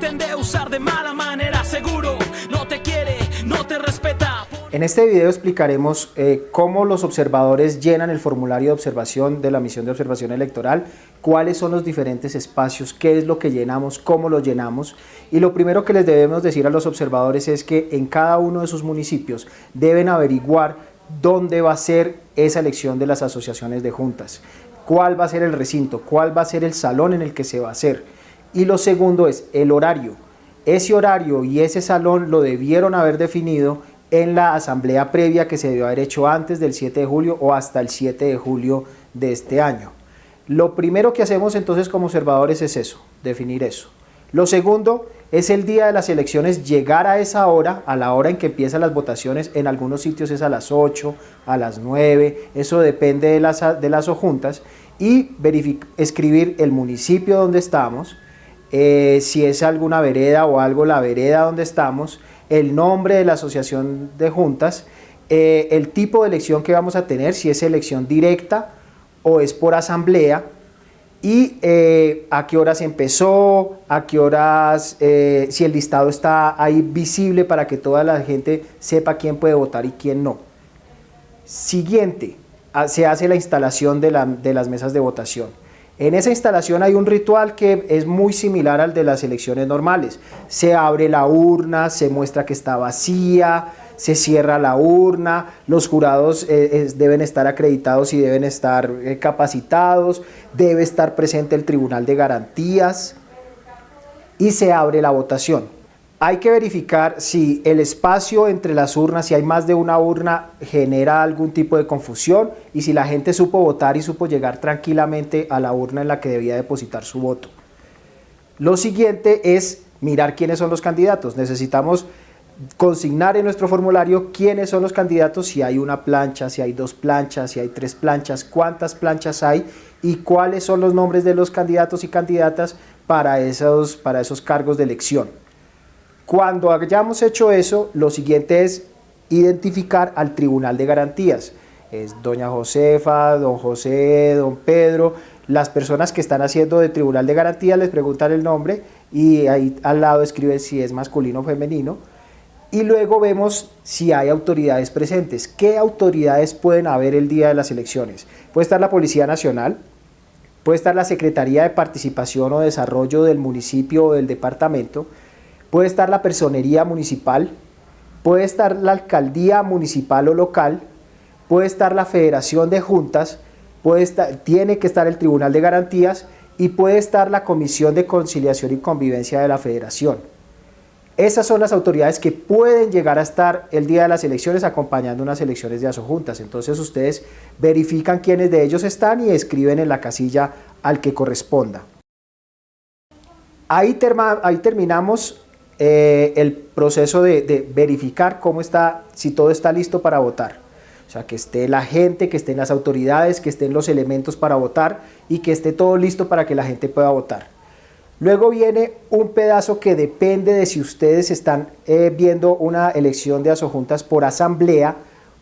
pretende usar de mala manera, seguro no te quiere, no te respeta. En este video explicaremos cómo los observadores llenan el formulario de observación de la misión de observación electoral, cuáles son los diferentes espacios, qué es lo que llenamos, cómo lo llenamos. Y lo primero que les debemos decir a los observadores es que en cada uno de sus municipios deben averiguar dónde va a ser esa elección de las asociaciones de juntas, cuál va a ser el recinto, cuál va a ser el salón en el que se va a hacer. Y lo segundo es el horario. Ese horario y ese salón lo debieron haber definido en la asamblea previa que se debió haber hecho antes del 7 de julio o hasta el 7 de julio de este año. Lo primero que hacemos entonces como observadores es eso, definir eso. Lo segundo es el día de las elecciones, llegar a esa hora, a la hora en que empiezan las votaciones. En algunos sitios es a las 8, a las 9, eso depende de las juntas, y escribir el municipio donde estamos, si es alguna vereda o algo, la vereda donde estamos, el nombre de la asociación de juntas, el tipo de elección que vamos a tener, si es elección directa o es por asamblea, y a qué horas empezó, a qué horas, si el listado está ahí visible para que toda la gente sepa quién puede votar y quién no. Siguiente, se hace la instalación de las mesas de votación. En esa instalación hay un ritual que es muy similar al de las elecciones normales. Se abre la urna, se muestra que está vacía, se cierra la urna, los jurados deben estar acreditados y deben estar capacitados, debe estar presente el Tribunal de Garantías y se abre la votación. Hay que verificar si el espacio entre las urnas, si hay más de una urna, genera algún tipo de confusión y si la gente supo votar y supo llegar tranquilamente a la urna en la que debía depositar su voto. Lo siguiente es mirar quiénes son los candidatos. Necesitamos consignar en nuestro formulario quiénes son los candidatos, si hay una plancha, si hay dos planchas, si hay tres planchas, cuántas planchas hay y cuáles son los nombres de los candidatos y candidatas para esos cargos de elección. Cuando hayamos hecho eso, lo siguiente es identificar al Tribunal de Garantías. Es doña Josefa, don José, don Pedro. Las personas que están haciendo de Tribunal de Garantías les preguntan el nombre y ahí al lado escriben si es masculino o femenino. Y luego vemos si hay autoridades presentes. ¿Qué autoridades pueden haber el día de las elecciones? Puede estar la Policía Nacional, puede estar la Secretaría de Participación o Desarrollo del municipio o del departamento, puede estar la Personería Municipal, puede estar la Alcaldía Municipal o Local, puede estar la Federación de Juntas, tiene que estar el Tribunal de Garantías y puede estar la Comisión de Conciliación y Convivencia de la Federación. Esas son las autoridades que pueden llegar a estar el día de las elecciones acompañando unas elecciones de asojuntas. Entonces ustedes verifican quiénes de ellos están y escriben en la casilla al que corresponda. Ahí terminamos el proceso de verificar cómo está, si todo está listo para votar. O sea, que esté la gente, que estén las autoridades, que estén los elementos para votar y que esté todo listo para que la gente pueda votar. Luego viene un pedazo que depende de si ustedes están viendo una elección de asojuntas por asamblea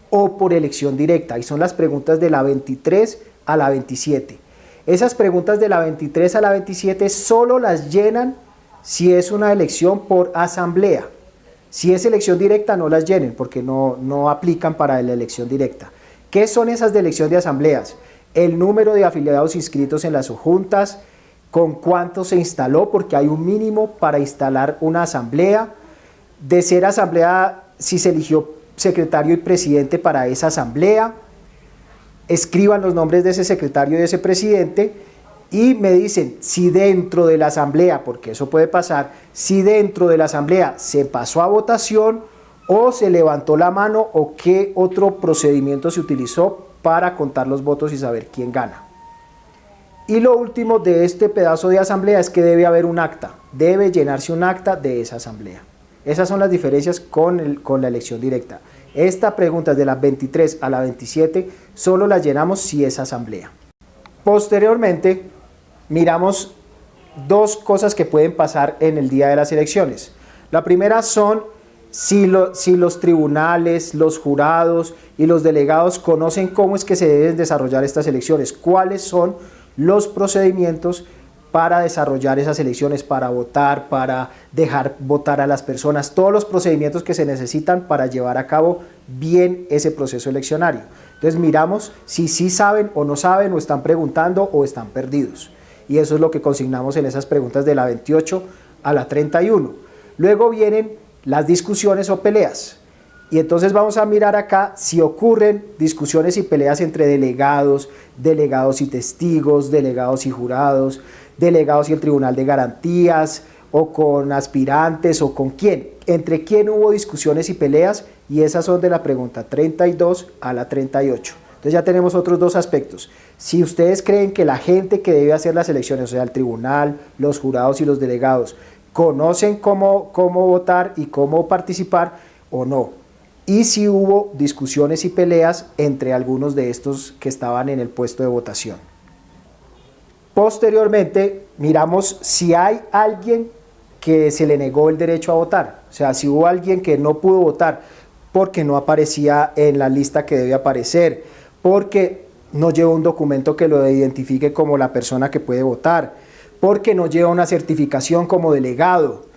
o por elección directa, y son las preguntas de la 23 a la 27. Esas preguntas de la 23 a la 27 solo las llenan si es una elección por asamblea. Si es elección directa no las llenen porque no aplican para la elección directa. ¿Qué son esas de elección de asambleas? El número de afiliados inscritos en las subjuntas, con cuánto se instaló, porque hay un mínimo para instalar una asamblea. De ser asamblea, si se eligió secretario y presidente para esa asamblea, escriban los nombres de ese secretario y de ese presidente y me dicen si dentro de la asamblea, porque eso puede pasar, si dentro de la asamblea se pasó a votación o se levantó la mano o qué otro procedimiento se utilizó para contar los votos y saber quién gana. Y lo último de este pedazo de asamblea es que debe haber un acta, debe llenarse un acta de esa asamblea. Esas son las diferencias con la elección directa. Esta pregunta de las 23 a la 27 solo las llenamos si es asamblea. Posteriormente miramos dos cosas que pueden pasar en el día de las elecciones. La primera son si los tribunales, los jurados y los delegados conocen cómo es que se deben desarrollar estas elecciones, cuáles son los procedimientos para desarrollar esas elecciones, para votar, para dejar votar a las personas, todos los procedimientos que se necesitan para llevar a cabo bien ese proceso eleccionario. Entonces miramos si sí saben o no saben, o están preguntando o están perdidos. Y eso es lo que consignamos en esas preguntas de la 28 a la 31. Luego vienen las discusiones o peleas. Y entonces vamos a mirar acá si ocurren discusiones y peleas entre delegados, delegados y testigos, delegados y jurados, delegados y el Tribunal de Garantías, o con aspirantes, o con quién. ¿Entre quién hubo discusiones y peleas? Y esas son de la pregunta 32 a la 38. Entonces ya tenemos otros dos aspectos. Si ustedes creen que la gente que debe hacer las elecciones, o sea, el tribunal, los jurados y los delegados, conocen cómo votar y cómo participar o no. Y si hubo discusiones y peleas entre algunos de estos que estaban en el puesto de votación. Posteriormente, miramos si hay alguien que se le negó el derecho a votar. O sea, si hubo alguien que no pudo votar porque no aparecía en la lista que debe aparecer, porque no lleva un documento que lo identifique como la persona que puede votar, porque no lleva una certificación como delegado.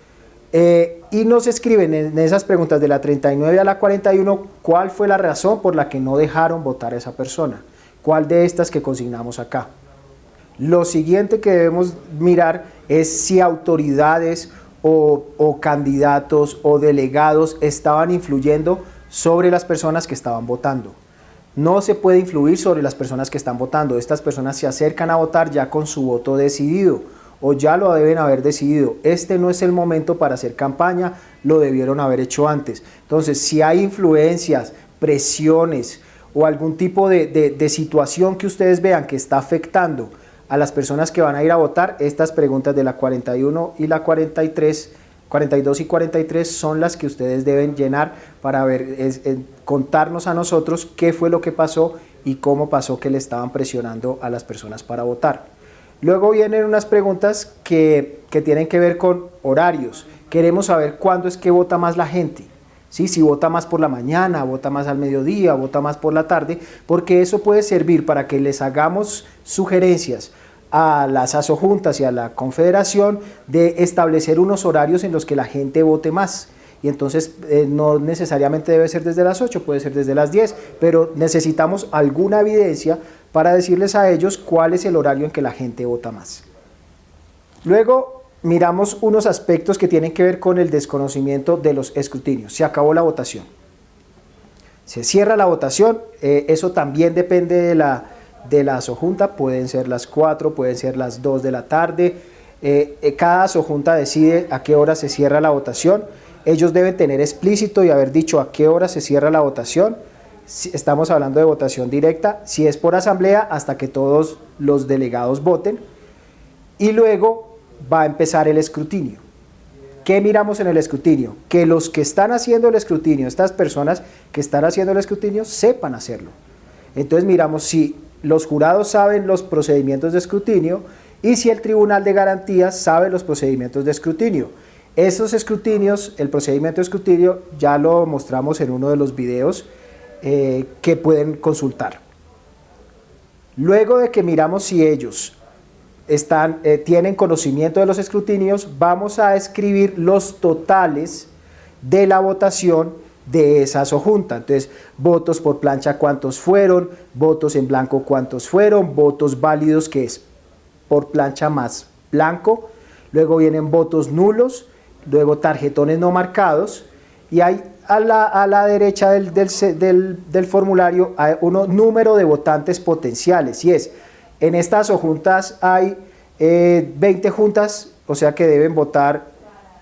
Y nos escriben en esas preguntas de la 39 a la 41 cuál fue la razón por la que no dejaron votar a esa persona, cuál de estas que consignamos acá. Lo siguiente que debemos mirar es si autoridades o candidatos o delegados estaban influyendo sobre las personas que estaban votando. No se puede influir sobre las personas que están votando. Estas personas se acercan a votar ya con su voto decidido, o ya lo deben haber decidido. Este no es el momento para hacer campaña, lo debieron haber hecho antes. Entonces, si hay influencias, presiones o algún tipo de situación que ustedes vean que está afectando a las personas que van a ir a votar, estas preguntas de la 41 y la 43, 42 y 43 son las que ustedes deben llenar para ver, contarnos a nosotros qué fue lo que pasó y cómo pasó que le estaban presionando a las personas para votar. Luego vienen unas preguntas que tienen que ver con horarios. Queremos saber cuándo es que vota más la gente. ¿Sí? Si vota más por la mañana, vota más al mediodía, vota más por la tarde, porque eso puede servir para que les hagamos sugerencias a las asojuntas y a la confederación de establecer unos horarios en los que la gente vote más. Y entonces no necesariamente debe ser desde las 8, puede ser desde las 10, pero necesitamos alguna evidencia para decirles a ellos cuál es el horario en que la gente vota más. Luego miramos unos aspectos que tienen que ver con el desconocimiento de los escrutinios. Se acabó la votación. Se cierra la votación, eso también depende de la asojunta, pueden ser las 4, pueden ser las 2 de la tarde. Cada asojunta decide a qué hora se cierra la votación. Ellos deben tener explícito y haber dicho a qué hora se cierra la votación. Estamos hablando de votación directa, si es por asamblea, hasta que todos los delegados voten. Y luego va a empezar el escrutinio. ¿Qué miramos en el escrutinio? Que los que están haciendo el escrutinio, estas personas que están haciendo el escrutinio, sepan hacerlo. Entonces miramos si los jurados saben los procedimientos de escrutinio y si el Tribunal de Garantías sabe los procedimientos de escrutinio. Esos escrutinios, el procedimiento de escrutinio, ya lo mostramos en uno de los videos que pueden consultar. Luego de que miramos si ellos tienen conocimiento de los escrutinios, vamos a escribir los totales de la votación de esa asojunta. Entonces, votos por plancha cuántos fueron, votos en blanco cuántos fueron, votos válidos que es por plancha más blanco, luego vienen votos nulos, luego tarjetones no marcados, y hay a la derecha del formulario hay un número de votantes potenciales, y es, en estas asojuntas hay 20 juntas, o sea que deben votar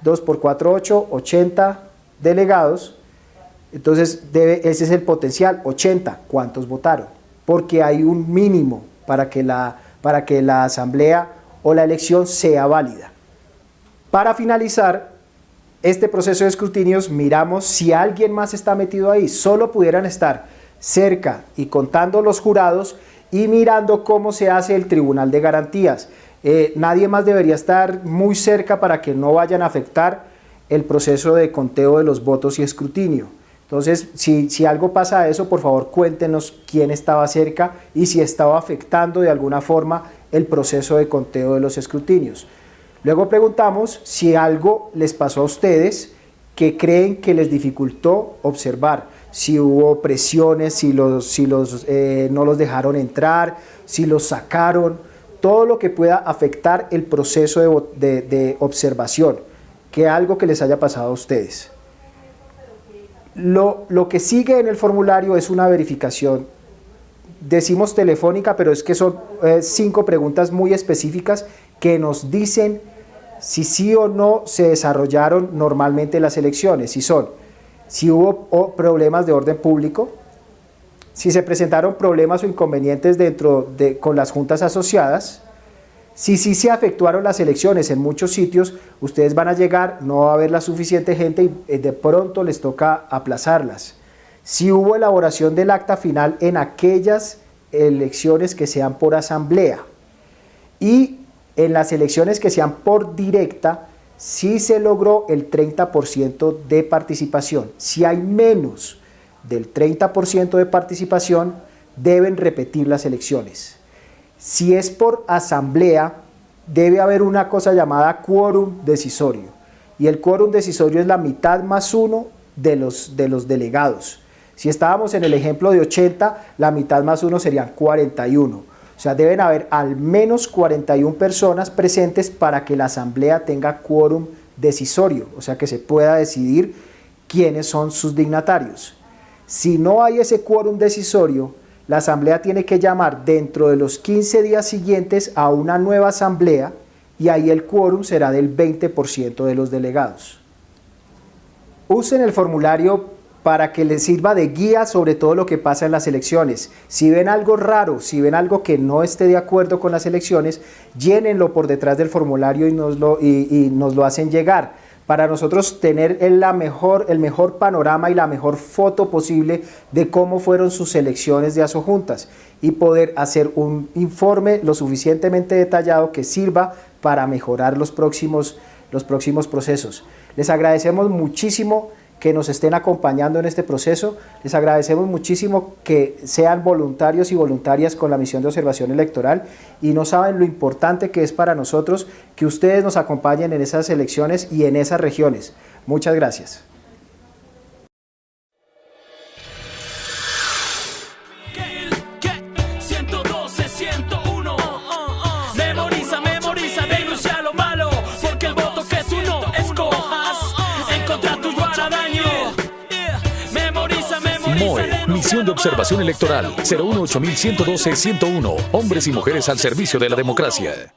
2 por 4, 8, 80 delegados. Entonces ese es el potencial, 80, ¿cuántos votaron? Porque hay un mínimo para que la asamblea o la elección sea válida. Para finalizar este proceso de escrutinios, miramos si alguien más está metido ahí. Solo pudieran estar cerca y contando los jurados y mirando cómo se hace el Tribunal de Garantías. Nadie más debería estar muy cerca para que no vayan a afectar el proceso de conteo de los votos y escrutinio. Entonces, si algo pasa a eso, por favor cuéntenos quién estaba cerca y si estaba afectando de alguna forma el proceso de conteo de los escrutinios. Luego preguntamos si algo les pasó a ustedes que creen que les dificultó observar, si hubo presiones, si no los dejaron entrar, si los sacaron, todo lo que pueda afectar el proceso de observación, que algo que les haya pasado a ustedes. Lo que sigue en el formulario es una verificación, decimos telefónica, pero es que son 5 preguntas muy específicas que nos dicen si sí o no se desarrollaron normalmente las elecciones, si hubo problemas de orden público, si se presentaron problemas o inconvenientes con las juntas asociadas, si sí se efectuaron las elecciones. En muchos sitios ustedes van a llegar, no va a haber la suficiente gente y de pronto les toca aplazarlas. Si hubo elaboración del acta final en aquellas elecciones que sean por asamblea, y en las elecciones que sean por directa, si se logró el 30% de participación. Si hay menos del 30% de participación, deben repetir las elecciones. Si es por asamblea, debe haber una cosa llamada quórum decisorio, y el quórum decisorio es la mitad más 1 de los delegados. Si estábamos en el ejemplo de 80, la mitad más 1 serían 41. O sea, deben haber al menos 41 personas presentes para que la asamblea tenga quórum decisorio, o sea, que se pueda decidir quiénes son sus dignatarios. Si no hay ese quórum decisorio, la asamblea tiene que llamar dentro de los 15 días siguientes a una nueva asamblea, y ahí el quórum será del 20% de los delegados. Usen el formulario para que les sirva de guía sobre todo lo que pasa en las elecciones. Si ven algo raro, si ven algo que no esté de acuerdo con las elecciones, llénenlo por detrás del formulario y nos lo hacen llegar, para nosotros tener el mejor panorama y la mejor foto posible de cómo fueron sus elecciones de asojuntas, y poder hacer un informe lo suficientemente detallado que sirva para mejorar los próximos procesos. Les agradecemos muchísimo que nos estén acompañando en este proceso. Les agradecemos muchísimo que sean voluntarios y voluntarias con la misión de observación electoral, y no saben lo importante que es para nosotros que ustedes nos acompañen en esas elecciones y en esas regiones. Muchas gracias. Memoriza, denuncia lo malo, porque el voto que tú no escojas, en contra tuyo hará daño. Memoriza. MOE, Misión de Observación Electoral, 018-112-101, hombres y mujeres al servicio de la democracia.